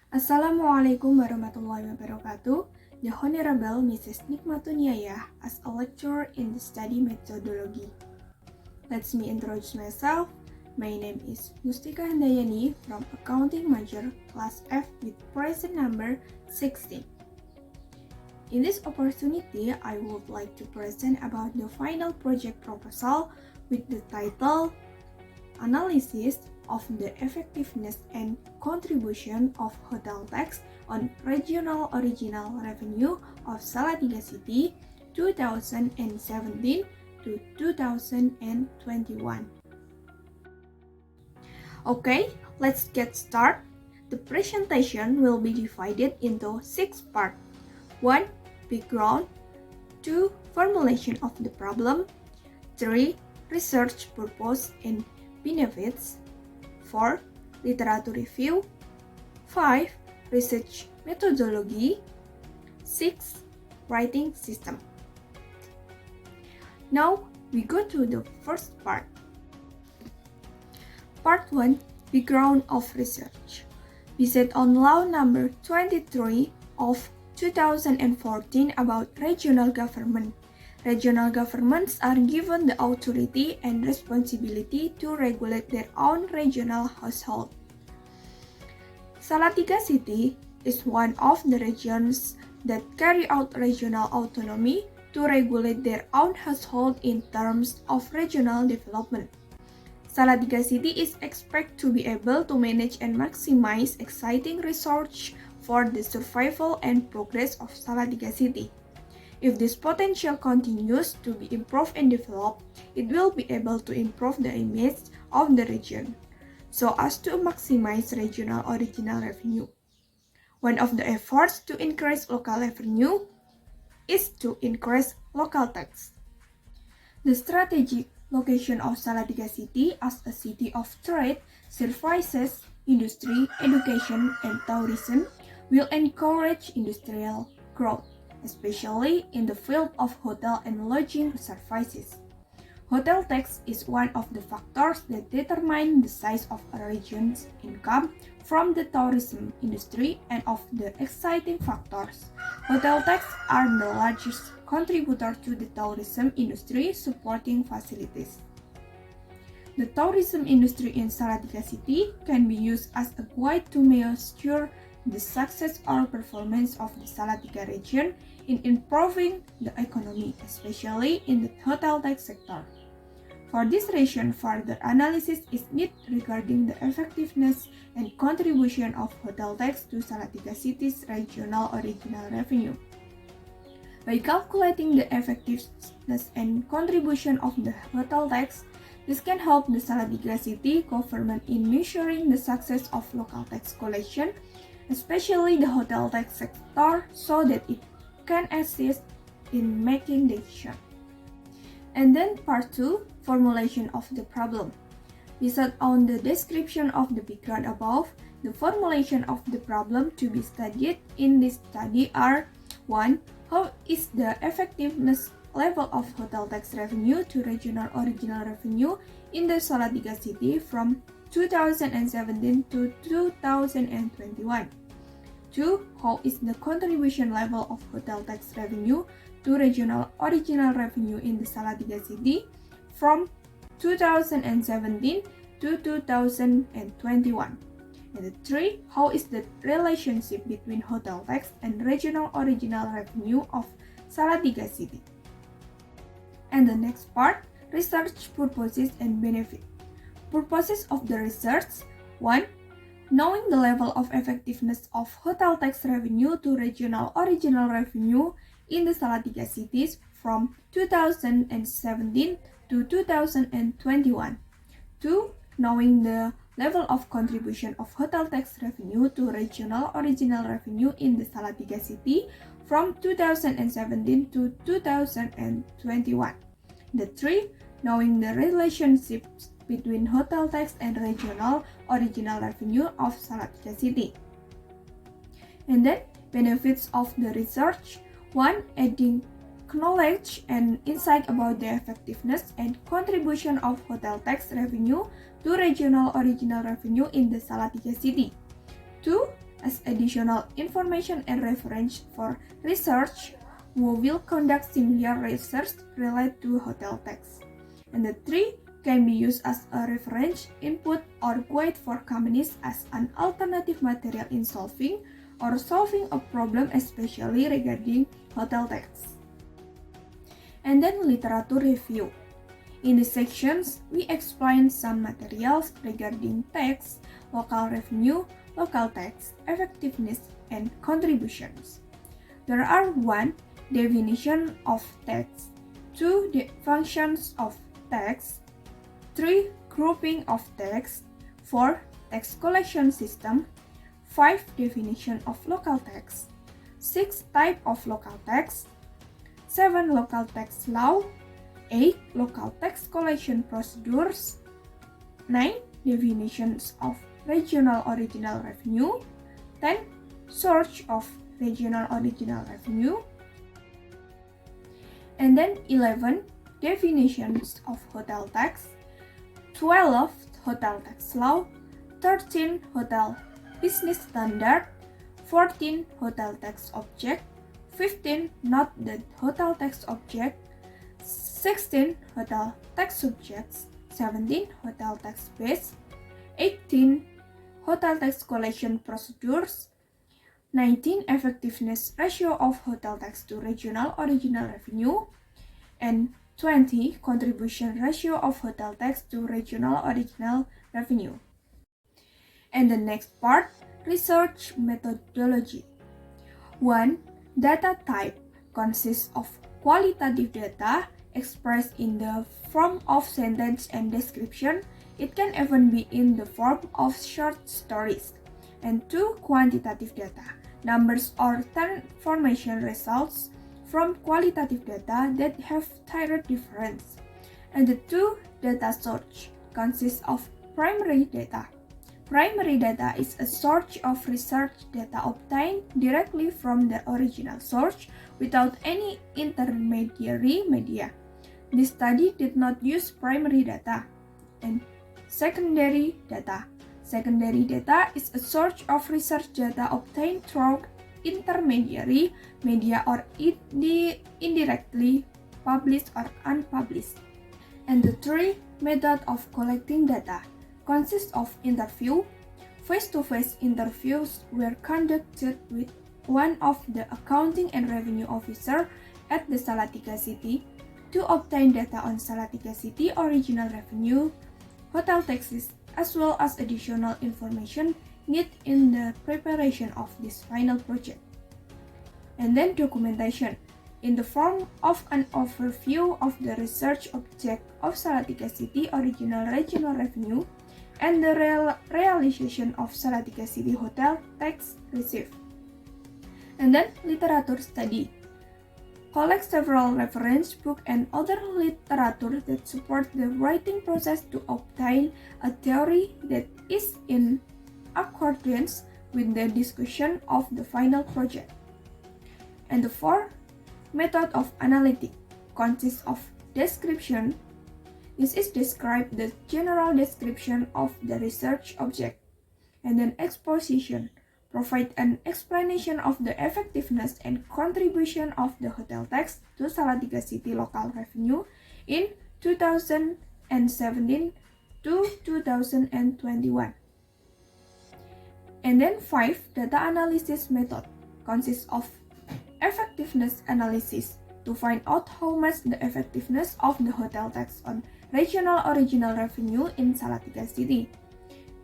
Assalamualaikum warahmatullahi wabarakatuh. The Honorable Mrs. Nikmatuniayah as a lecturer in the study methodology. Let me introduce myself. My name is Mustika Handayani from Accounting Major Class F with present number 16. In this opportunity, I would like to present about the final project proposal with the title Analysis of the Effectiveness and Contribution of Hotel Tax on Regional Original Revenue of Salatiga City 2017 to 2021. Okay, let's get started. The presentation will be divided into 6 parts. 1. Background. 2. Formulation of the problem. 3. Research purpose and benefits. 4. Literature review. 5. Research methodology. 6. Writing system. Now we go to the first part. Part 1. Background of research. Based on Law Number 23 of 2014 about regional government. Regional governments are given the authority and responsibility to regulate their own regional household. Salatiga City is one of the regions that carry out regional autonomy to regulate their own household in terms of regional development. Salatiga City is expected to be able to manage and maximize exciting research for the survival and progress of Salatiga City. If this potential continues to be improved and developed, it will be able to improve the image of the region, so as to maximize regional original revenue. One of the efforts to increase local revenue is to increase local tax. The strategic location of Salatiga City as a city of trade, services, industry, education, and tourism will encourage industrial growth, especially in the field of hotel and lodging services. Hotel tax is one of the factors that determine the size of a region's income from the tourism industry, and of the exciting factors. Hotel tax are the largest contributor to the tourism industry supporting facilities. The tourism industry in Salatiga City can be used as a guide to measure the success or performance of the Salatiga region in improving the economy, especially in the hotel tax sector. For this reason, further analysis is needed regarding the effectiveness and contribution of hotel tax to Salatiga City's regional original revenue. By calculating the effectiveness and contribution of the hotel tax, this can help the Salatiga City government in measuring the success of local tax collection, especially the hotel tax sector, so that it can assist in making decisions. And then part 2, formulation of the problem. Based on the description of the background above, the formulation of the problem to be studied in this study are: 1. How is the effectiveness level of hotel tax revenue to regional original revenue in the Salatiga City from 2017 to 2021? 2. How is the contribution level of hotel tax revenue to regional original revenue in the Salatiga City from 2017 to 2021? And 3. How is the relationship between hotel tax and regional original revenue of Salatiga City? And the next part, research purposes and benefit. Purposes of the research: 1. Knowing the level of effectiveness of hotel tax revenue to regional original revenue in the Salatiga cities from 2017 to 2021. 2. Knowing the level of contribution of hotel tax revenue to regional original revenue in the Salatiga City from 2017 to 2021. The 3. Knowing the relationships between hotel tax and regional original revenue of Salatiga City. And then benefits of the research: 1. Adding knowledge and insight about the effectiveness and contribution of hotel tax revenue to regional original revenue in the Salatiga City. 2. As additional information and reference for research who will conduct similar research related to hotel tax. And the 3 can be used as a reference, input, or guide for companies as an alternative material in solving a problem, especially regarding hotel tax. And then literature review. In these sections, we explain some materials regarding tax, local revenue, local tax, effectiveness, and contributions. There are 1. Definition of tax, 2. Functions of tax, 3. Grouping of tax, 4. Tax collection system, 5. Definition of local tax, 6. Type of local tax, 7. Local tax law, 8. Local tax collection procedures, 9. Definitions of regional original revenue, 10. Source of regional original revenue, and then 11. Definitions of hotel tax, 12. Hotel tax law, 13. Hotel business standard, 14. Hotel tax object, 15. Not the hotel tax object, 16. Hotel tax subjects, 17. Hotel tax base, 18. Hotel tax collection procedures, 19. Effectiveness ratio of hotel tax to regional original revenue, and 20. Contribution ratio of hotel tax to regional original revenue. And the next part, research methodology. 1. Data type consists of qualitative data expressed in the form of sentence and description. It can even be in the form of short stories. And 2. Quantitative data, numbers or transformation results from qualitative data that have tiered difference. And the 2. Data source consists of primary data. Primary data is a source of research data obtained directly from the original source without any intermediary media. This study did not use primary data. And secondary data. Secondary data is a source of research data obtained through intermediary media or indirectly published or unpublished. And the 3 method of collecting data consists of interview. Face-to-face interviews were conducted with one of the accounting and revenue officer at the Salatiga City to obtain data on Salatiga City original revenue, hotel taxes, as well as additional information needed in the preparation of this final project. And then documentation, in the form of an overview of the research object of Salatiga City original regional revenue and the realization of Salatiga City hotel tax received. And then literature study. Collect several reference books and other literature that support the writing process to obtain a theory that is in accordance with the discussion of the final project. And the 4 method of analytic consists of description. This is describe the general description of the research object. And then exposition, provide an explanation of the effectiveness and contribution of the hotel tax to Salatiga City local revenue in 2017 to 2021. And then 5, data analysis method consists of effectiveness analysis to find out how much the effectiveness of the hotel tax on regional original revenue in Salatiga City.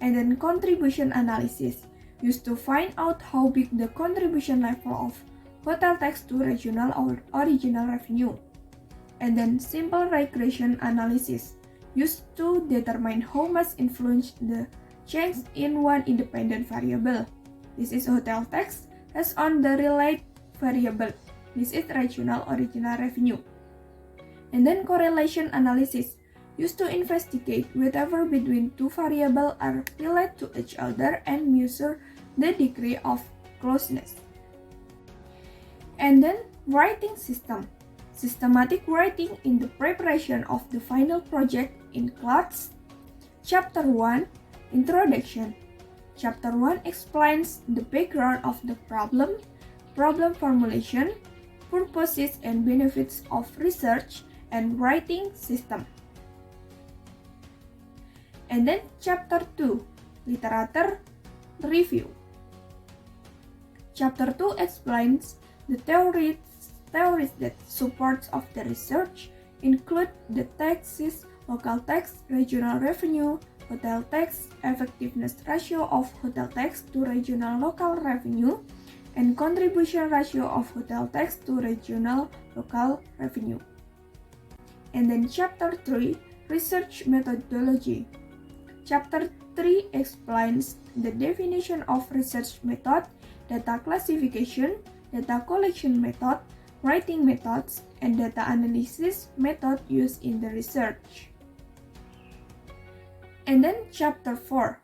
And then contribution analysis used to find out how big the contribution level of hotel tax to regional or original revenue. And then simple regression analysis used to determine how much influence the change in one independent variable. This is hotel tax as on the related variable. This is regional original revenue. And then correlation analysis used to investigate whether between two variables are related to each other and measure the degree of closeness. And then writing system. Systematic writing in the preparation of the final project includes Chapter 1, Introduction, Chapter 1 explains the background of the problem, problem formulation, purposes and benefits of research and writing system. And then Chapter 2, literature review. Chapter 2 explains the theories that supports of the research include the taxes, local tax, regional revenue, hotel tax, effectiveness ratio of hotel tax to regional local revenue, and contribution ratio of hotel tax to regional local revenue. And then Chapter 3, research methodology. Chapter 3 explains the definition of research method, data classification, data collection method, writing methods, and data analysis method used in the research. And then Chapter 4,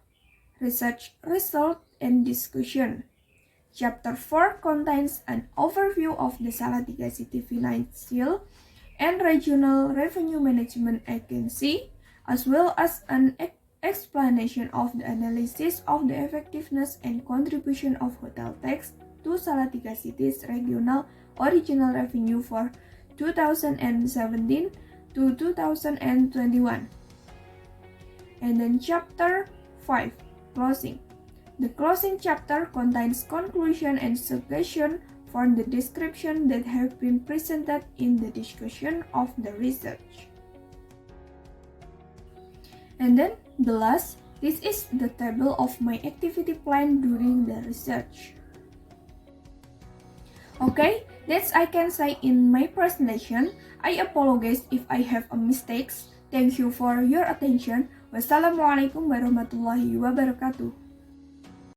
research result and discussion. Chapter 4 contains an overview of the Salatiga City Financial and Regional Revenue Management Agency, as well as an explanation of the analysis of the effectiveness and contribution of hotel tax to Salatiga City's regional original revenue for 2017 to 2021. And then Chapter 5, closing. The closing chapter contains conclusion and suggestion for the description that have been presented in the discussion of the research. And then the last, this is the table of my activity plan during the research. Okay, that's I can say in my presentation. I apologize if I have a mistakes. Thank you for your attention. Wassalamualaikum warahmatullahi wabarakatuh.